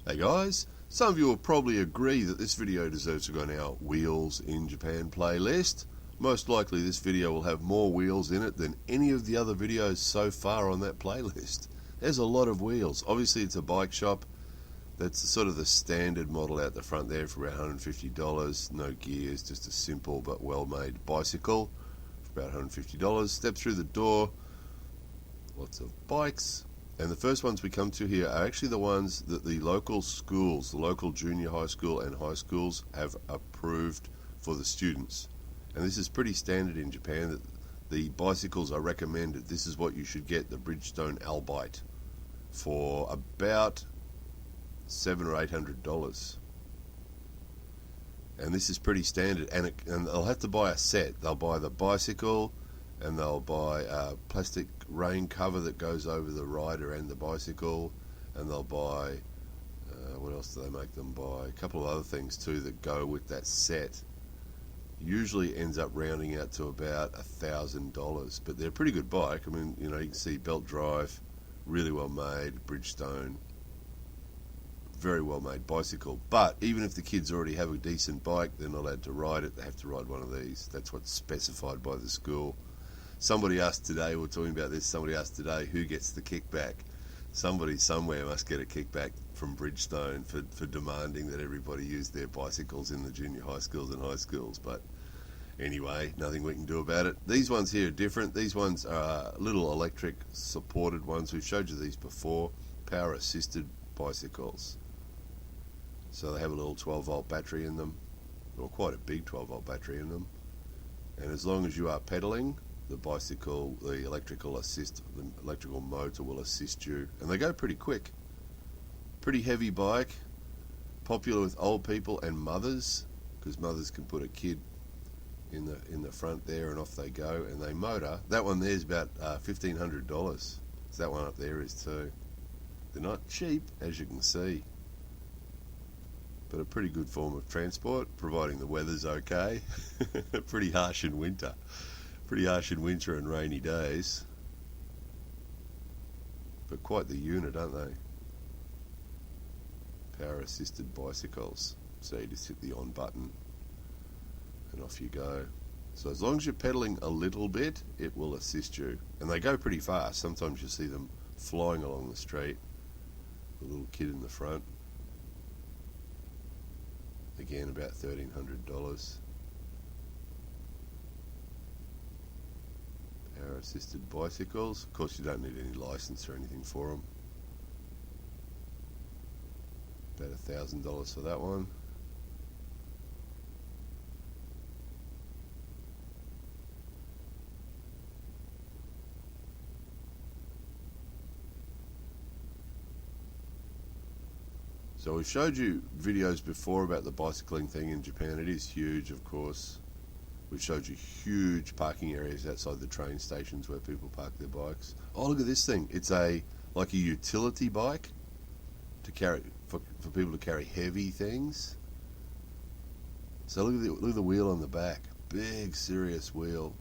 Hey guys, some of you will probably agree that this video deserves to go on our Wheels in Japan playlist. Most likely this video will have more wheels in it than any of the other videos so far on that playlist. There's a lot of wheels. Obviously it's a bike shop. That's sort of the standard model out the front there for about $150. No gears, just a simple but well-made bicycle for about $150. Step through the door, lots of bikes. And the first ones we come to here are actually the ones that the local schools, the local junior high school and high schools have approved for the students. And this is pretty standard in Japan that the bicycles are recommended. This is what you should get, the Bridgestone Albite, for about $700 or $800. And this is pretty standard, and they'll have to buy a set. They'll buy the bicycle, and they'll buy a plastic rain cover that goes over the rider and the bicycle, and they'll buy, what else do they make them buy? A couple of other things too that go with that set. Usually ends up rounding out to about $1,000, but they're a pretty good bike. I mean, you know, you can see belt drive, really well made, Bridgestone, very well made bicycle. But even if the kids already have a decent bike, they're not allowed to ride it. They have to ride one of these. That's what's specified by the school. Somebody asked today, we were talking about this, somebody asked today who gets the kickback. Somebody somewhere must get a kickback from Bridgestone for demanding that everybody use their bicycles in the junior high schools and high schools. But anyway, nothing we can do about it. These ones here are different. These ones are little electric supported ones. We've showed you these before. Power assisted bicycles. So they have a little 12-volt battery in them, or quite a big 12-volt battery in them. And as long as you are pedaling, the bicycle, the electrical motor will assist you, and they go pretty quick. Pretty heavy bike, popular with old people and mothers, because mothers can put a kid in the front there, and off they go, and they motor. That one there is about $1,500. So that one up there is too. They're not cheap, as you can see, but a pretty good form of transport, providing the weather's okay. Pretty harsh in winter. Pretty harsh in winter and rainy days. But quite the unit, aren't they? Power assisted bicycles. So you just hit the on button and off you go. So as long as you're pedaling a little bit, it will assist you. And they go pretty fast. Sometimes you see them flying along the street. A little kid in the front. Again, about $1,300. Power assisted bicycles. Of course, you don't need any license or anything for them. About $1,000 for that one. So we've showed you videos before about the bicycling thing in Japan. It is huge, of course. We've showed you huge parking areas outside the train stations where people park their bikes. Oh, look at this thing. It's like a utility bike to carry for people to carry heavy things. So look at the wheel on the back. Big, serious wheel.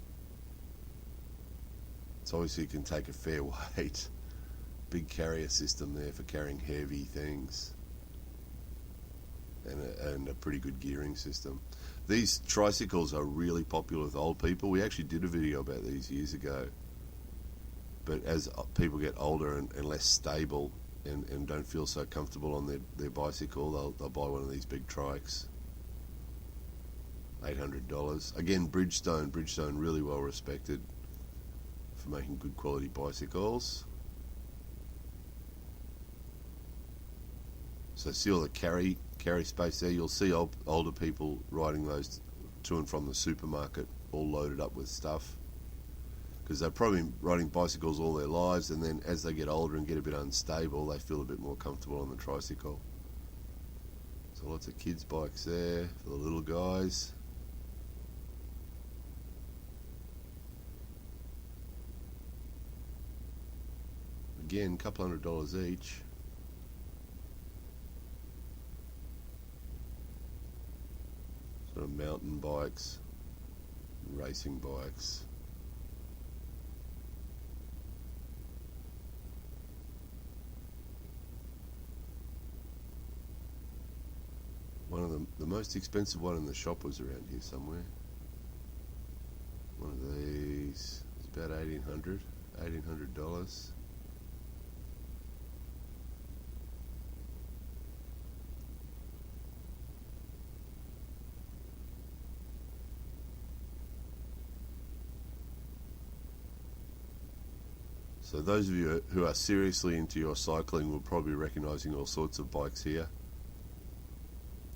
So obviously you can take a fair weight. Big carrier system there for carrying heavy things. And a pretty good gearing system. These tricycles are really popular with old people. We actually did a video about these years ago. But as people get older and less stable and don't feel so comfortable on their bicycle, they'll buy one of these big trikes. $800. Again, Bridgestone really well respected for making good quality bicycles. So see all the carry space there. You'll see older people riding those to and from the supermarket, all loaded up with stuff, because they're probably riding bicycles all their lives, and then as they get older and get a bit unstable, they feel a bit more comfortable on the tricycle. So lots of kids' bikes there for the little guys. Again, a couple $100 each. Sort of mountain bikes, racing bikes. The most expensive one in the shop was around here somewhere. One of these is about $1,800. So those of you who are seriously into your cycling will probably be recognising all sorts of bikes here.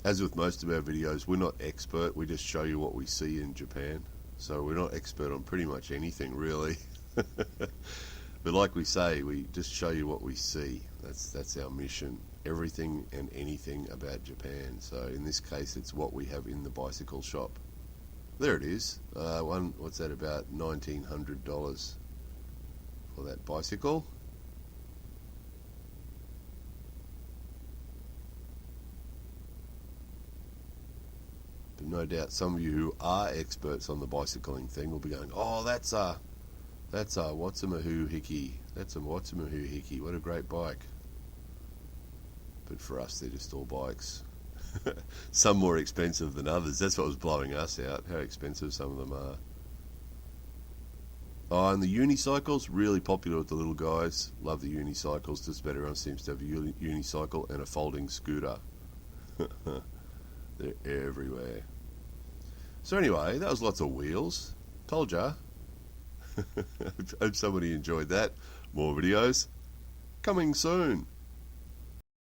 As with most of our videos, we're not expert, we just show you what we see in Japan. So we're not expert on pretty much anything, really. But like we say, we just show you what we see. That's our mission. Everything and anything about Japan. So in this case, it's what we have in the bicycle shop. There it is. What's that, about $1,900 for that bicycle. But no doubt some of you who are experts on the bicycling thing will be going, oh, that's a Watsumahu Hickey. That's a Watsumahu Hickey. What a great bike. But for us, they're just all bikes. Some more expensive than others. That's what was blowing us out, how expensive some of them are. Oh, and the unicycles, really popular with the little guys. Love the unicycles. Just about everyone seems to have a unicycle and a folding scooter. They're everywhere. So anyway, that was lots of wheels. Told ya. Hope somebody enjoyed that. More videos coming soon.